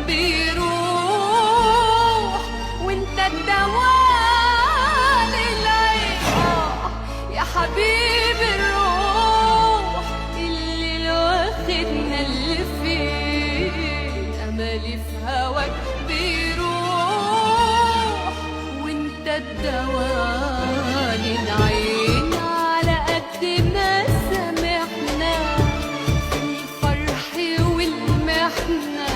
بيروح وانت الدواء للعين. يا حبيب الروح اللي واخدنا اللي فيه املي في هواك بيروح وانت الدواء للعين. على قد ما سامحنا في الفرح والمحنة،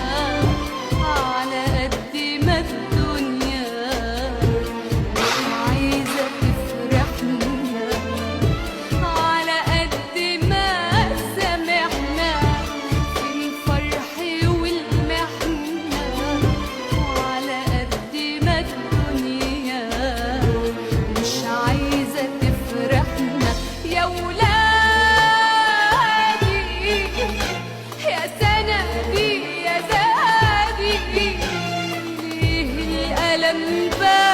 على قد ما الدنيا مش عايزة تفرحنا، على قد ما سامحنا في الفرح والمحنة، على قد ما الدنيا مش عايزة تفرحنا. يا ولادي يا سندي يا زادي، ليه الألم بقى